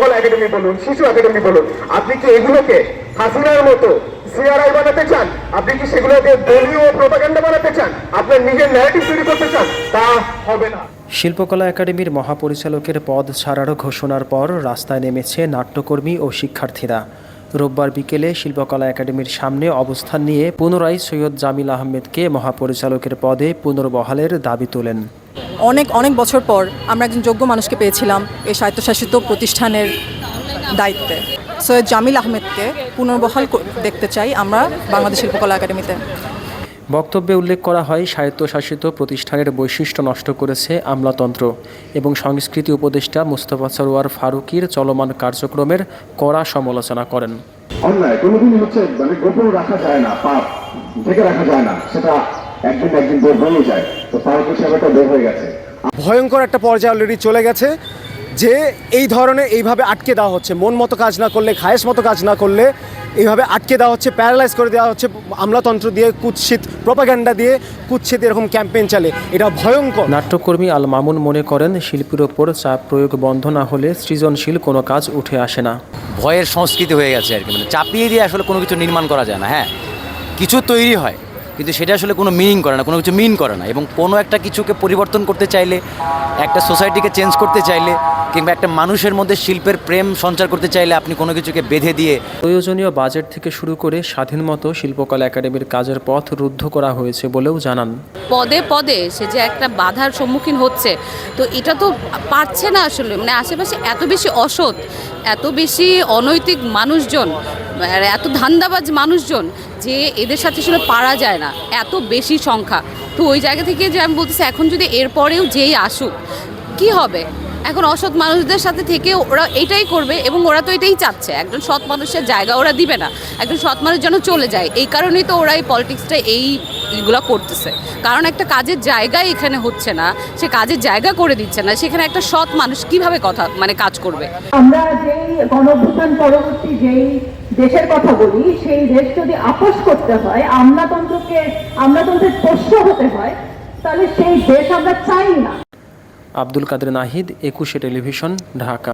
শিল্পকলা একাডেমি বলুন, শিশু একাডেমি বলুন, আপনি কি এগুলোকে হাসিনার মতো সিআরআই বানাতে চান? আপনি কি সেগুলোকে দলীয় প্রপাগান্ডা বানাতে চান? আপনার নিজের ন্যারেটিভ তৈরি করতে চান? তা হবে না। শিল্পকলা একাডেমির মহাপরিচালকের পদ ছাড়ার ঘোষণার পর রাস্তায় নেমেছে নাট্যকর্মী ও শিক্ষার্থীরা। রোববার বিকেলে শিল্পকলা একাডেমির সামনে অবস্থান নিয়ে পুনরায় সৈয়দ জামিল আহমেদকে মহাপরিচালকের পদে পুনর্বহালের দাবি তোলেন। অনেক বছর পর আমরা একজন যোগ্য মানুষকে পেয়েছিলাম এই স্বায়ত্তশাসিত প্রতিষ্ঠানের দায়িত্বে। সৈয়দ জামিল আহমেদকে পুনর্বহাল দেখতে চাই আমরা বাংলাদেশ শিল্পকলা একাডেমিতে। বক্তব্যে উল্লেখ করা হয়, স্বায়ত্তশাসিত প্রতিষ্ঠানের বৈশিষ্ট্য নষ্ট করেছে আমলাতন্ত্র এবং সংস্কৃতি উপদেষ্টা মুস্তফা সরোয়ার ফারুকীর চলমান কার্যক্রমের কড়া সমালোচনা করেন। অন্যায় কোনোদিনই মানে গোপন রাখা যায় না, পাপ ঢেকে রাখা যায় না, সেটা একদিন বের হয়ে যায়। তো ফারুক সাহেব একটা বের হয়ে গেছে। ভয়ঙ্কর একটা পর্যায়ে অলরেডি চলে গেছে যে এই ধরনের এইভাবে আটকে দেওয়া হচ্ছে, মন মতো কাজ না করলে, খায়েশ মতো কাজ না করলে এইভাবে আটকে দেওয়া হচ্ছে, প্যারালাইজ করে দেওয়া হচ্ছে আমলাতন্ত্র দিয়ে, কুৎসিত প্রপাগান্ডা দিয়ে, কুৎসিত এরকম ক্যাম্পেইন চালে। এটা ভয়ঙ্কর। নাট্যকর্মী আল মামুন মনে করেন, শিল্পীর ওপর চাপ প্রয়োগ বন্ধ না হলে সৃজনশীল কোনো কাজ উঠে আসে না। ভয়ের সংস্কৃতি হয়ে গেছে আর কি, মানে চাপিয়ে দিয়ে আসলে কোনো কিছু নির্মাণ করা যায় না। হ্যাঁ, কিছু তৈরি হয় কিন্তু সেটা আসলে কোনো মিনিং করে না, কোনো কিছু মিন করে না। এবং কোনো একটা কিছুকে পরিবর্তন করতে চাইলে, একটা সোসাইটিকে চেঞ্জ করতে চাইলে, কিংবা একটা মানুষের মধ্যে শিল্পের প্রেম সঞ্চার করতে চাইলে আপনি কোনো কিছুকে বেঁধে দিয়ে প্রয়োজনীয় বাজেট থেকে শুরু করে স্বাধীন মতো শিল্পকলা একাডেমির কাজের পথ রুদ্ধ করা হয়েছে বলেও জানান। পদে পদে সে যে একটা বাধার সম্মুখীন হচ্ছে, তো এটা তো পারছে না আসলে। মানে আশেপাশে এত বেশি অসৎ, এত বেশি অনৈতিক মানুষজন, এত ধান্দাবাজ মানুষজন যে এদের সাথে আসলে পারা যায় না, এত বেশি সংখ্যা। তো ওই জায়গা থেকে যে আমি বলতেছি, এখন যদি এরপরেও যেই আসুক কি হবে? এখন অসৎ মানুষদের সাথে থেকে ওরা এটাই করবে এবং ওরা তো এটাই চাচ্ছে। একজন সৎ মানুষের জায়গা ওরা দিবে না, একজন সৎ মানুষ যেন চলে যায়। এই কারণেই তো ওরা এই পলিটিক্সটা এইগুলো করতেছে। কারণ একটা কাজের জায়গায় এখানে হচ্ছে না, সে কাজের জায়গা করে দিচ্ছে না, সেখানে একটা সৎ মানুষ কিভাবে কাজ করবে? আমরা যেই গণঅভ্যুত্থান পরবর্তী যেই দেশের কথা বলি, সেই দেশ যদি আপোষ করতে হয়, আমলাতন্ত্রের পোষ্য হতে হয়, তাহলে সেই দেশ আমরা চাই না। আব্দুল কাদের নাহিদ, 21 টেলিভিশন, ঢাকা।